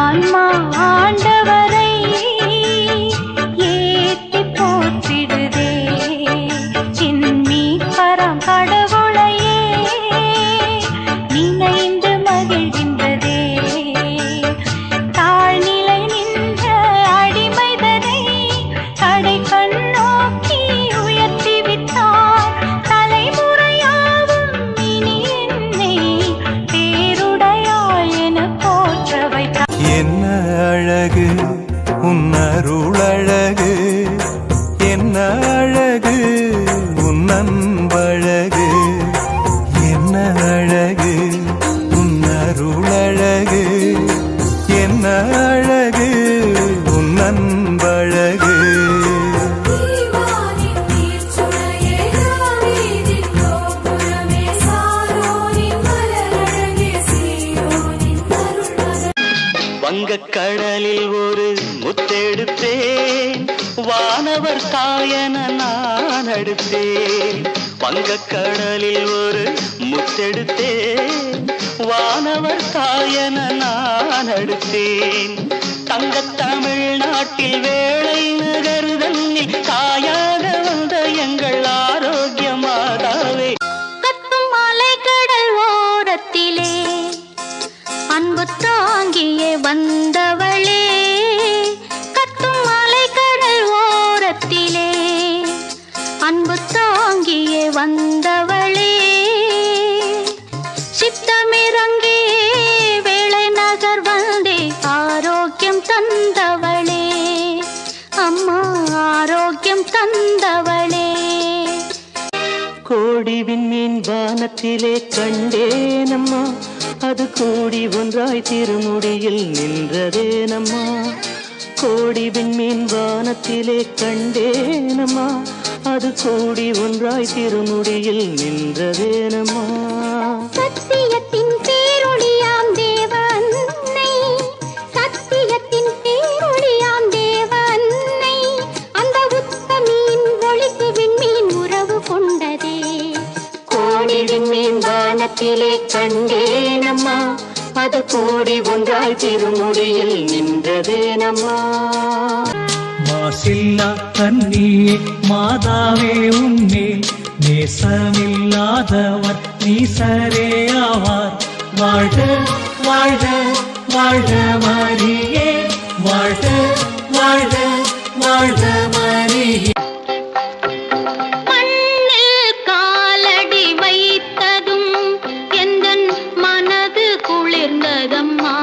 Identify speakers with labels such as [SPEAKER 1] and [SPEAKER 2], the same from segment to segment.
[SPEAKER 1] ஆன்மா ஆண்டவரை ஏத்தி போற்றிடுதே என் மீட்பராம் கடவுளையே நினைந்து மகிழ்கின்றதே. தாழ்நிலை நின்ற அடிமைதனை கடை கண்ணோக்கி உயர்த்தி விட்டார். தலைமுறையாவும் இனி என்னை பேருடையாய் என போற்ற வைத்தார்.
[SPEAKER 2] என்ன அழகு உன்னருளழகு, என்ன அழகு உன்னன்பழகு, என்ன அழகு உன்னருளழகு, என்ன அழகு உன்னன்பழகு.
[SPEAKER 3] வங்கக்கடலில் ஒரு முத்தெடுத்தேன், வானவர் தாயன நான் அடுத்தேன். வங்கக்கடலில் ஒரு முத்தெடுத்தேன், வானவர் தாயன நான் அடுத்தேன். தங்கத் தமிழ்நாட்டில் வேளை நகருதன்னில் தாயாக வந்த எங்கள் ஆரோக்கிய மாதாவே.
[SPEAKER 1] கத்தும் அலைக்கடல் ஓரத்திலே அன்பு தாங்கியே வந்தவளே, கத்தும் அலைக்கடல் ஓரத்திலே அன்பு தாங்கியே வந்தவளே. சித்தமிறங்கி வேளை நகர் வந்தே ஆரோக்கியம் தந்தவளே, அம்மா ஆரோக்கியம் தந்தவளே.
[SPEAKER 3] கோடி விண்மீன் வானத்திலே கண்டேனம்மா, அது கூடி ஒன்றாய் திருமுடியில் நின்றதேனம்மா. கோடி விண்மீன் வானத்திலே கண்டேனம்மா, அது கூடி ஒன்றாய் திருமுடியில் நின்றதேனம்மா.
[SPEAKER 1] சத்தியத்தின் பேரொளியாம் தேவ அன்னை, சத்தியத்தின் பேரொளியாம் தேவ அன்னை, அந்த உத்தமியின் ஒளிக்கு விண்மீன் உறவு கொண்டதே.
[SPEAKER 3] கோடி விண்மீன் வானத்திலே கண்டேனம்மா, அது கூடி ஒன்றாய் திருமுடியில் நின்றதேனம்மா.
[SPEAKER 4] மாசில்லா கண்ணியே மாதாவே உன்னே நேசமில்லாதவர் நீசரே ஆவார். வாழ்க வாழ்க வாழ்க மரியே, வாழ்க வாழ்க வாழ்க மரியே.
[SPEAKER 1] மண்ணில் காலடி வைத்ததும் எந்தன் மனது குளிர்ந்ததம்மா,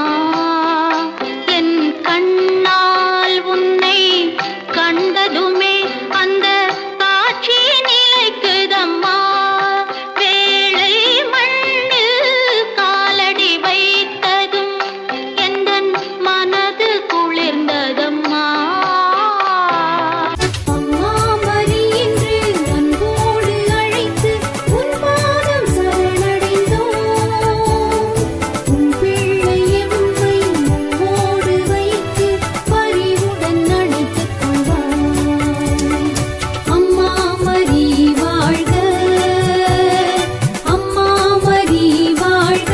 [SPEAKER 1] என் கண்ணால் உன்னை கண்டதுமே அந்த காட்சி நிலைக்குதம்மா. வேளை மண்ணில் காலடி வைத்ததும் எந்தன் மனது குளிர்ந்ததம்மா. அம்மா மரி என்று அன்போடு அழைத்து உன் பாதம் சரணடைந்தோம். உன் பிள்ளை எம்மை நம்மோடு வைத்து பரிவுடன் அணைத்துக் கொள்வாய். அம்மா மரி வாழ்க, அம்மா மரி வாழ்க,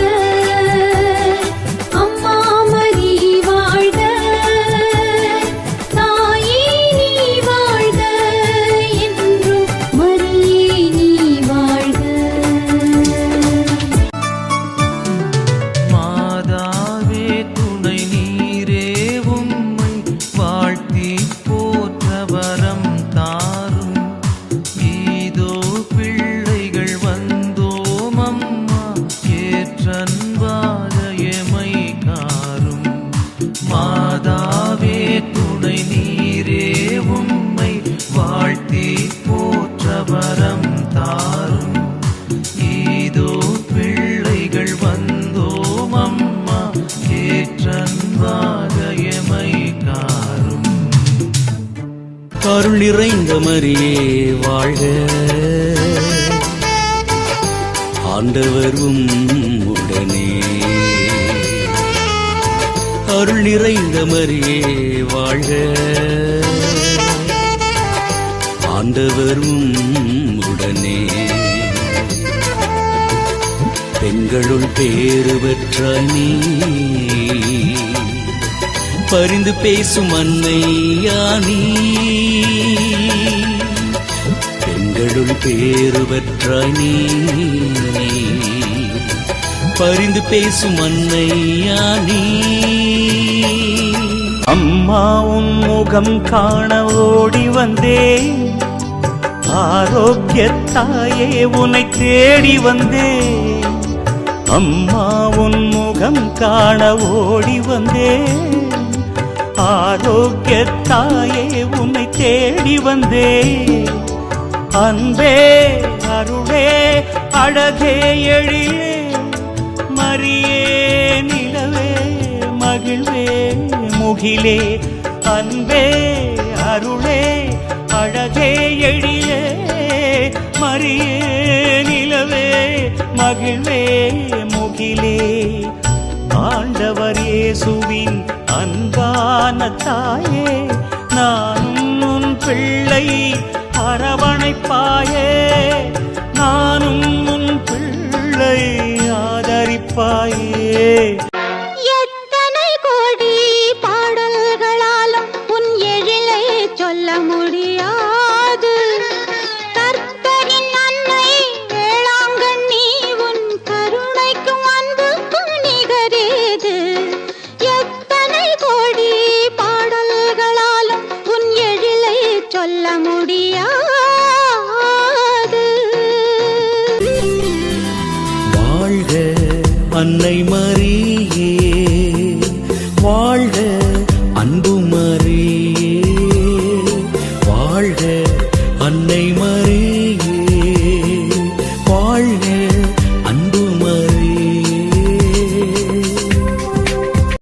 [SPEAKER 1] அம்மா மரி வாழ்க, தாயே நீ வாழ்க, என்றும் மரியே நீ வாழ்க.
[SPEAKER 4] மாதாவே துணை நீரே உம்மை வாழ்த்தி போற்ற வரம் தாரும். இதோ பிள்ளைகள் வந்தோம் அம்மா, ஏற்றன்பாக எமை காரும். மாதாவே துணை நீரே உம்மை வாழ்த்தி போற்ற வரம் தாரும். இதோ பிள்ளைகள் வந்தோம் அம்மா, ஏற்றன்பாக எமை காரும். அருள் நிறைந்த மரியே வாழ்க, ஆண்டவர் உம்முடனே. அருள் நிறைந்த மரியே வாழ்க, ஆண்டவர் உம்முடனே. பெண்களுள் பேறு பெற்ற நீ பரிந்து பேசும் அன்னையானி பெண்களுள் பேறு பெற்றாய் நீ பரிந்து பேசும் அன்னையானி
[SPEAKER 2] அம்மா உன் முகம் காண ஓடி வந்தேன் ஆரோக்கியத்தாயே உன்னை தேடி வந்தேன் அம்மா உன் முகம் காண ஓடி வந்தேன் ஆரோக்கியத்தாயே உன்னை தேடி வந்தேன் அன்பே அருளே அழகே எழிலே மரியே நிலவே மகிழ்வே முகிலே அன்பே அருளே அழகே எழிலே மரியே நிலவே மகிழ்வே முகிலே ஆண்டவர் இயேசுவின் அன்பான தாயே நானும் உன் பிள்ளை அரவணைப்பாயே நானும் உன் பிள்ளை ஆதரிப்பாயே
[SPEAKER 1] எத்தனை கோடி பாடல்களாலும் உன் எழிலை சொல்ல முடியாது கர்த்தரின் அன்னை வேளாங்கண்ணி உன் கருணைக்கும் அன்புக்கும் நிகரேது